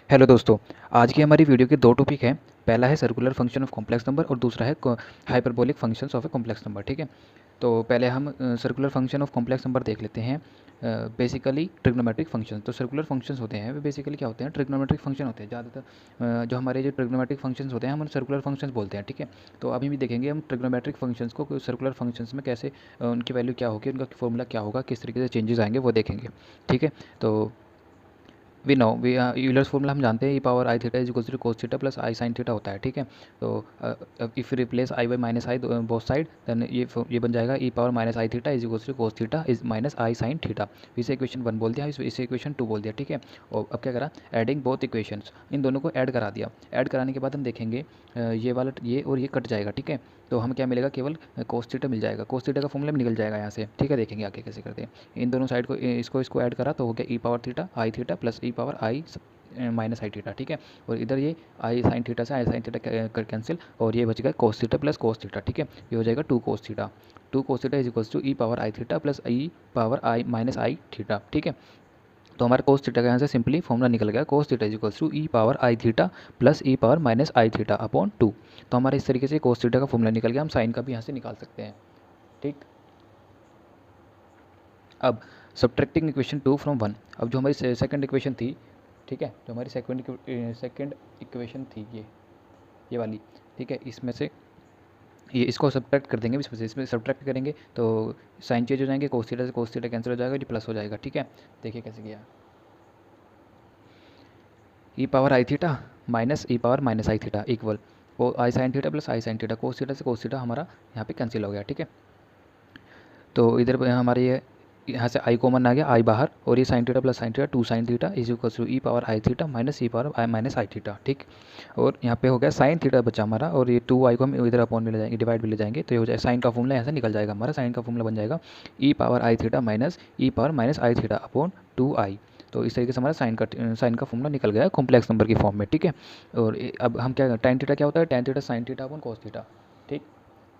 Hello दोस्तों। आज की हमारी वीडियो के दो टॉपिक हैं। पहला है circular function of complex number और दूसरा है hyperbolic functions of a complex number. ठीक है, तो पहले हम circular function of complex number देख लेते हैं। बेसिकली ट्रिग्नोमेट्रिक फंक्शन, तो सर्कुलर फंक्शंस होते हैं वे बेसिकली क्या होते हैं, ट्रिग्नोमेट्रिक फंक्शन होते हैं ज़्यादातर। जो हमारे जो ट्रिग्नोमेट्रिक फंक्शंस होते हैं हम उन्हें सर्कुलर फंक्शंस बोलते हैं। ठीक है, तो अभी भी देखेंगे हम ट्रिग्नोमेट्रिक फंक्शंस को सर्कुलर फंक्शंस में कैसे उनकी वैल्यू क्या होगी, उनका फॉर्मूला क्या होगा, किस तरीके से चेंजेस आएंगे वो देखेंगे। ठीक है, तो we know we Euler's formula हम जानते हैं, e power i theta is equal to cos theta plus i sine theta होता है। ठीक है, तो if replace i by minus i both side, then ये बन जाएगा e power minus i theta is equal to cos theta is minus i sine theta. इसे equation 1 बोल दिया, इसे इक्वेशन 2 बोल दिया। ठीक है, और अब क्या करा, एडिंग बोथ इक्वेशंस, इन दोनों को ऐड करा दिया। ऐड कराने के बाद हम देखेंगे ये वाला ये और ये कट जाएगा। ठीक है, तो हम क्या मिलेगा, केवल कोस थीटा मिल जाएगा। कोस थीटा का फॉर्मूला भी निकल जाएगा यहाँ से। ठीक है, देखेंगे आगे कैसे करते हैं। इन दोनों साइड को इसको ऐड करा तो हो गया ई power theta I theta plus e power i minus i theta. ठीक है, और इधर ये आई साइन थीटा से आई साइन थीटा कैंसिल, और ये बच गया cos theta plus cos theta. ठीक है, ये हो जाएगा 2 cos theta. 2 cos theta is equals to e power i theta plus e power i minus i theta. ठीक है, तो हमारा कोस थीटा का यहाँ से सिंपली फॉर्मूला निकल गया, cos theta is equals to e power i theta plus e power minus i theta upon 2। तो हमारे इस तरीके से कोस थीटा का फॉर्मूला निकल गया। हम साइन का भी यहाँ से निकाल सकते हैं। ठीक, अब सब्ट्रैक्टिंग इक्वेशन 2 फ्रॉम 1। अब जो हमारी सेकंड इक्वेशन थी, ठीक है, जो हमारी सेकंड इक्वेशन थी ये वाली। ठीक है, इसमें से ये इसको सब्ट्रैक्ट कर देंगे, इसमें से इसमें सब्ट्रैक्ट करेंगे तो साइन चेंज हो जाएंगे, कोस थीटा से कोस थीटा कैंसिल हो जाएगा, ये प्लस हो जाएगा। ठीक है, देखिए कैसे किया, ई power i theta minus e power minus i theta equal वो आई sine theta plus i sine theta, cos theta से कोस थीटा हमारा यहाँ पे कैंसिल हो गया। ठीक है, तो इधर हमारे ये यहाँ से आई कॉमन आ गया, आई बाहर, और ये sine theta plus sine theta 2 sine theta is equal to e power i theta minus e power i minus i theta. ठीक, और यहाँ पे हो गया साइन थीटा बचा हमारा, और ये 2 आई को हम इधर अपॉन में ले जाएंगे, डिवाइड भी ले जाएंगे, तो ये हो जाए साइन का फॉर्मूला यहाँ से निकल जाएगा। हमारा साइन का फॉर्मूला बन जाएगा e power i theta minus e power minus i theta upon 2 आई। तो इस तरीके से हमारा साइन का फॉर्मूला निकल गया कॉम्प्लेक्स नंबर की फॉर्म में। ठीक है, और अब हम क्या, टैन थीटा क्या होता है, tan theta sine theta upon cos theta. ठीक,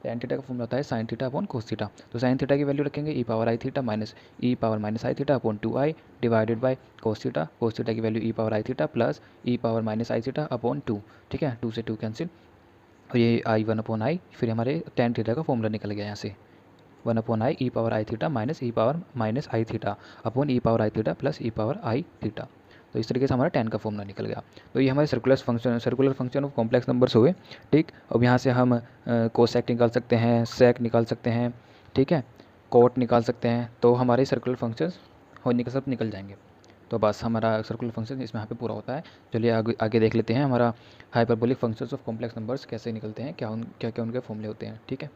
टैन थीटा का फॉर्मूला होता है sine theta upon cos theta. तो साइन थीटा की वैल्यू रखेंगे e power i theta minus e power minus i theta upon 2 i divided by cos theta. Cos theta की value e power i theta plus e power minus i theta upon 2। ठीक है, 2 से 2 cancel, और ये आई 1 upon I, फिर हमारे tan theta का formula निकल गया यहाँ से 1 upon I E power i theta minus e power minus i theta upon e power i theta plus e power i theta. तो इस तरीके से हमारा टैन का फॉर्मूला निकल गया। तो ये हमारे circular function of complex numbers हुए। ठीक, अब यहाँ से हम कोसेक निकाल सकते हैं, सेक निकाल सकते हैं, ठीक है, कोट निकाल सकते हैं, तो हमारे सर्कुलर फंक्शंस होने के सब निकल जाएंगे। तो बस हमारा सर्कुलर फंक्शन इसमें यहाँ पे पूरा होता है। चलिए आगे आगे देख लेते हैं हमारा hyperbolic functions of complex numbers कैसे निकलते हैं, क्या क्या उनके फॉर्मूले होते हैं। ठीक है,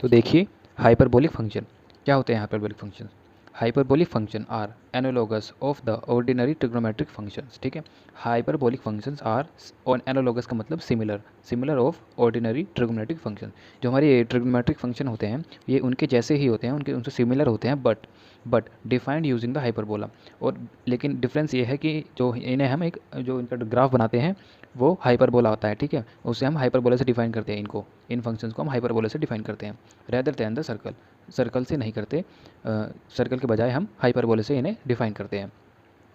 तो देखिए हाइपरबोलिक फंक्शन क्या होते हैं। Hyperbolic function, hyperbolic function are analogous of the ordinary trigonometric functions. ठीक है, hyperbolic functions are on analogous का मतलब similar, similar of ordinary trigonometric function. जो हमारे ट्रिग्नोमेट्रिक फंक्शन होते हैं ये उनके जैसे ही होते हैं, उनके उनसे सिमिलर होते हैं, but defined using the hyperbola. और लेकिन डिफरेंस ये है कि जो इन्हें हम एक जो इनका ग्राफ बनाते हैं वो हाइपरबोला होता है। ठीक है, उसे हम हाइपरबोला से डिफाइन करते हैं, इनको इन फंक्शंस को हम हाइपरबोला से डिफाइन करते हैं, rather than the circle. Circle से नहीं करते, सर्कल के बजाय हम हाइपरबोला से इन्हें डिफाइन करते हैं।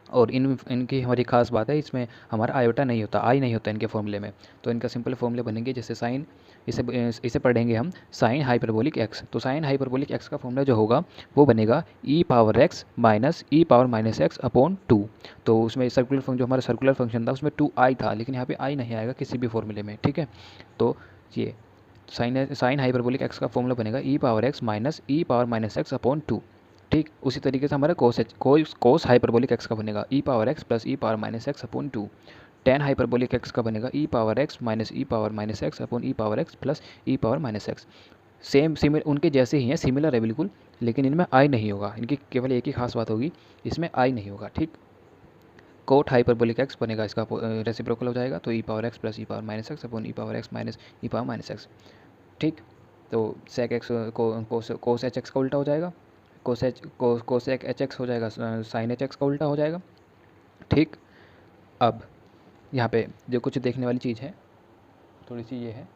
और इनकी हमारी खास बात है, इसमें हमारा आयोटा नहीं होता, आई नहीं होता इनके फॉर्मूले में। तो इनका सिंपल फॉर्मूले बनेंगे जैसे साइन, इसे पढ़ेंगे हम साइन हाइपरबोलिक एक्स। तो साइन हाइपरबोलिक एक्स का फॉर्मूला जो होगा वो बनेगा e power x minus e power minus x upon 2। तो उसमें सर्कुलर फंक्शन, जो हमारा सर्कुलर फंक्शन था उसमें 2 आई था, लेकिन यहाँ पे आई नहीं आएगा किसी भी फॉर्मूले में। ठीक है, तो ये साइन हाइपरबोलिक एक्स का फॉर्मूला बनेगा e power x minus e power minus x upon 2। ठीक, उसी तरीके से हमारा कोस हाइपरबोलिक एक्स का बनेगा e power x plus e power minus x upon 2। Tan hyperbolic x का बनेगा e power x minus e power minus x upon e power x plus e power minus x. Same similar उनके जैसे ही हैं, similar है बिल्कुल, लेकिन इनमें आई नहीं होगा। इनकी केवल एक ही खास बात होगी, इसमें आई नहीं होगा। ठीक, कोट हाइपरबोलिक एक्स बनेगा, इसका रेसिप्रोकल हो जाएगा, तो ई power x plus e power minus x upon e power x minus e power minus x. ठीक, तो सेक एक्स कोस एच एक्स का उल्टा हो जाएगा, कोसेक एच एक्स हो जाएगा, साइन एच एक्स का उल्टा हो जाएगा। ठीक, अब यहाँ पे जो कुछ देखने वाली चीज़ है थोड़ी सी ये है,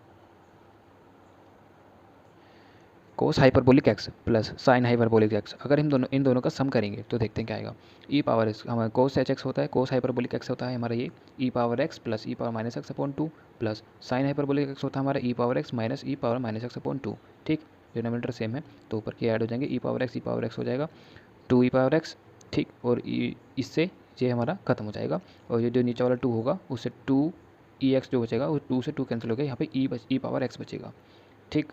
cos hyperbolic x plus sine hyperbolic x, अगर हम इन दोनों का सम करेंगे तो देखते हैं क्या आएगा। ई पावर एक्स हमारा कोस एच एक्स होता है, कोस हाइपरबोलिक एक्स होता है हमारा ये e power x plus e power minus x upon 2 plus sine hyperbolic x होता है हमारा e power x minus e power minus x upon 2। ठीक, डिनोमिनेटर सेम है तो ऊपर के ऐड हो जाएंगे, ई पावर एक्स हो जाएगा 2 ई पावर एक्स। ठीक, और इससे ये हमारा खत्म हो जाएगा, और ये जो नीचे वाला 2 होगा उससे 2 ई एक्स जो बचेगा वो 2 से 2 कैंसिल हो गया, यहाँ पे ई पावर एक्स बचेगा। ठीक,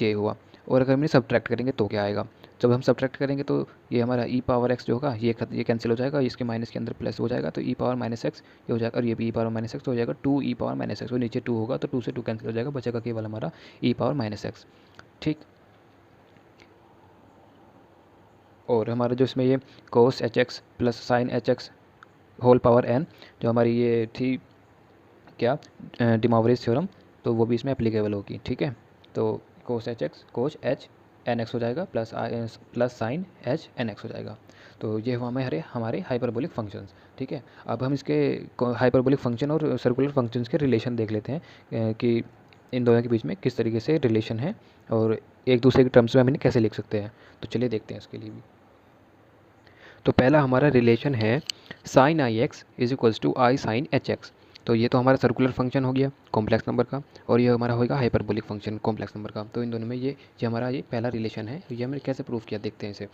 ये हुआ। और अगर हम इन्हें सब्ट्रैक्ट करेंगे तो क्या आएगा, जब हम सब्ट्रैक्ट करेंगे तो ये हमारा ई पावर एक्स जो होगा ये कैंसिल हो जाएगा, इसके माइनस के अंदर प्लस हो जाएगा तो ई पावर माइनस एक्स ये हो जाएगा, और ये भी ई पावर माइनस एक्स हो जाएगा 2 ई पावर माइनस एक्स, और नीचे 2 होगा तो 2 से 2 कैंसिल हो जाएगा, बचेगा केवल हमारा ई पावर माइनस एक्स। ठीक, और हमारा जो इसमें ये cos h x plus sine h x whole power n जो हमारी ये थी क्या डी मॉर्गन थ्योरम, तो वो भी इसमें एप्लीकेबल होगी। ठीक है, तो cos h x cos h n x हो जाएगा plus sine h n x हो जाएगा। तो ये हुआ हमारे हाइपरबोलिक फंक्शंस। ठीक है, अब हम इसके हाइपरबोलिक फंक्शन और सर्कुलर फंक्शंस के रिलेशन देख लेते हैं कि इन दोनों के बीच में किस तरीके से रिलेशन है और एक दूसरे के टर्म्स में हम इन्हें कैसे लिख सकते हैं। तो चलिए देखते हैं इसके लिए भी। तो पहला हमारा रिलेशन है sine i x is equals to i sine h x. तो ये तो हमारा सर्कुलर फंक्शन हो गया कॉम्प्लेक्स नंबर का, और ये हमारा होगा हाइपरबोलिक फंक्शन कॉम्प्लेक्स नंबर का। तो इन दोनों में ये हमारा ये पहला रिलेशन है, ये हमने कैसे प्रूव किया देखते हैं इसे।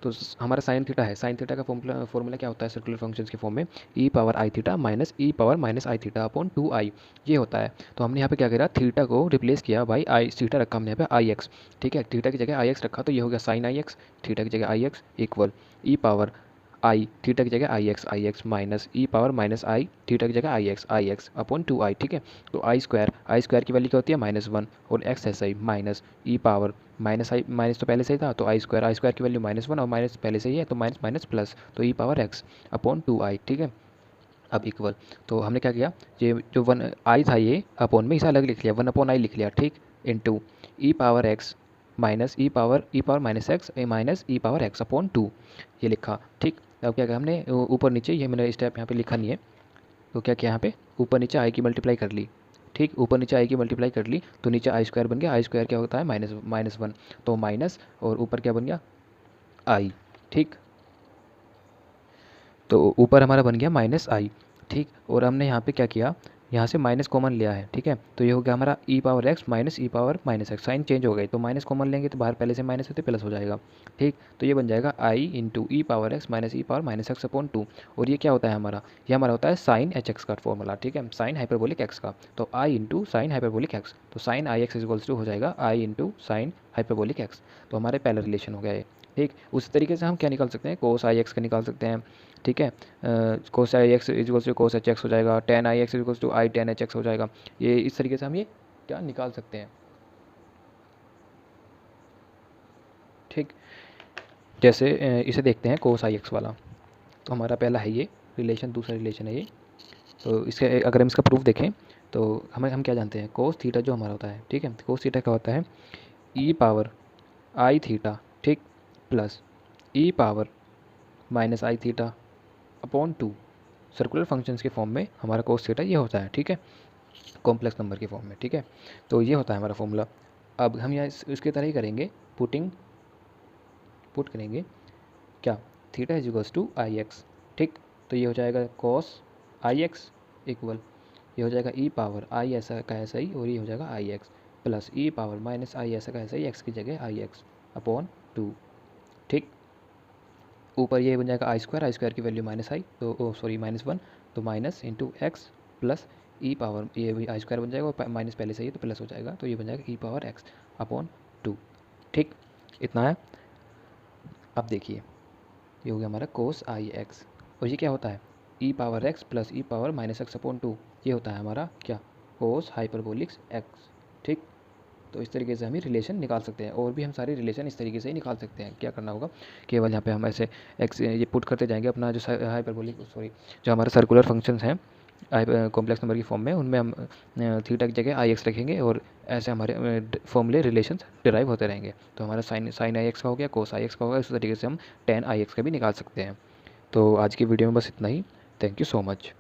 तो हमारा साइन थीटा है, साइन थीटा का फॉर्मूला क्या होता है सर्कुलर फंक्शंस के फॉर्म में, ई power i theta minus e power minus i theta upon 2 आई ये होता है। तो हमने यहाँ पे क्या करा, थीटा को रिप्लेस किया बाई आई, थीटा रखा हमने यहाँ पे आई एक्स। ठीक है, थीटा की जगह आई एक्स रखा तो ये हो गया साइन आई एक्स, थीटा की जगह आई x equal E power i theta की जगह आई x minus e power minus i theta की जगह आई एक्स अपॉन 2 आई। ठीक है, तो आई स्क्वायर की वैल्यू क्या होती है -1 और x S I minus e power minus I, minus तो पहले से ही था तो आई स्क्वायर की वैल्यू -1 और माइनस पहले से ही है तो माइनस माइनस प्लस तो ई पावर एक्स अपॉन 2 आई। ठीक है, अब इक्वल, तो हमने क्या किया, ये जो 1 आई था ये अपॉन में इसे अलग लिख लिया, 1 अपॉन आई लिख लिया। ठीक, इनटू ई power x minus e power minus x minus e power x upon 2 ये लिखा। ठीक, अब क्या किया हमने ऊपर नीचे, ये मैंने स्टेप यहाँ पे लिखा नहीं है, तो क्या किया यहाँ पे ऊपर नीचे आई की मल्टीप्लाई कर ली। ठीक, ऊपर नीचे आई की मल्टीप्लाई कर ली तो नीचे आई स्क्वायर बन गया, आई स्क्वायर क्या होता है -1 तो माइनस, और ऊपर क्या बन गया आई। ठीक, तो ऊपर हमारा बन गया माइनस आई। ठीक, और हमने यहाँ पे क्या किया, यहाँ से माइनस कॉमन लिया है। ठीक है, तो ये हो गया हमारा e power x minus e power minus x, sign change हो गई तो माइनस कॉमन लेंगे तो बाहर पहले से माइनस है तो प्लस हो जाएगा। ठीक, तो ये बन जाएगा i into E power x minus e power minus x upon 2, और ये क्या होता है हमारा, ये हमारा होता है साइन एच एक्स का फॉर्मूला। ठीक है, साइन हाइपरबोलिक एक्स का, तो i into sine hyperbolic x, तो sine i x equals to हो जाएगा i into sine hyperbolic x. तो हमारे पहला रिलेशन हो गया ये। ठीक, उसी तरीके से हम क्या निकाल सकते हैं, कोस आई एक्स का निकाल सकते हैं। ठीक है, cos i x equals to cos h x हो जाएगा, tan i x equals to i tan h x हो जाएगा। ये इस तरीके से हम ये क्या निकाल सकते हैं। ठीक, जैसे इसे देखते हैं कोस आई एक्स वाला, तो हमारा पहला है ये रिलेशन, दूसरा रिलेशन है ये। तो इसके अगर हम इसका प्रूफ देखें तो हम क्या जानते हैं, कोस थीटा जो हमारा होता है, ठीक है, कोस थीटा क्या होता है, ई पावर आई थीटा, ठीक, plus e power minus i theta upon 2 circular functions के फॉर्म में हमारा कोस थीटा ये होता है। ठीक है, कॉम्प्लेक्स नंबर के फॉर्म में। ठीक है, तो ये होता है हमारा फॉर्मूला। अब हम यहाँ इसके तरह ही करेंगे, पुट करेंगे क्या, theta is equals to i x. ठीक, तो ये हो जाएगा कॉस आई एक्स इक्वल, ये हो जाएगा ई पावर आई ऐसा का ऐसा ही, और ये हो जाएगा आई x plus e power minus आई ऐसा का ऐसा ही, एक्स की जगह आई एक्स अपॉन 2। ठीक, ऊपर ये बन जाएगा आई स्क्वायर की वैल्यू माइनस आई तो सॉरी -1 तो minus into x plus e power, ये भी आई स्क्वायर बन जाएगा और माइनस पहले से ही तो प्लस हो जाएगा, तो ये बन जाएगा ई पावर एक्स अपॉन 2। ठीक, इतना है। अब देखिए ये हो गया हमारा कोस आई एक्स, और ये क्या होता है, ई power x plus e power minus x upon 2, ये होता है हमारा क्या, कोस हाइपरबोलिक्स एक्स। ठीक, तो इस तरीके से हम रिलेशन निकाल सकते हैं, और भी हम सारे रिलेशन इस तरीके से ही निकाल सकते हैं। क्या करना होगा, केवल यहाँ पे हम ऐसे एक्स ये पुट करते जाएंगे अपना जो हाइपरबोलिक जो हमारे सर्कुलर फंक्शंस हैं कॉम्प्लेक्स नंबर की फॉर्म में, उनमें हम थीटा की जगह आई एक्स रखेंगे और ऐसे हमारे फॉर्मूले रिलेशन डिराइव होते रहेंगे। तो हमारा साइन आई एक्स का हो गया, कोस आई एक्स का होगा, इस तरीके से हम टेन आई एक्स का भी निकाल सकते हैं। तो आज की वीडियो में बस इतना ही। Thank you so much.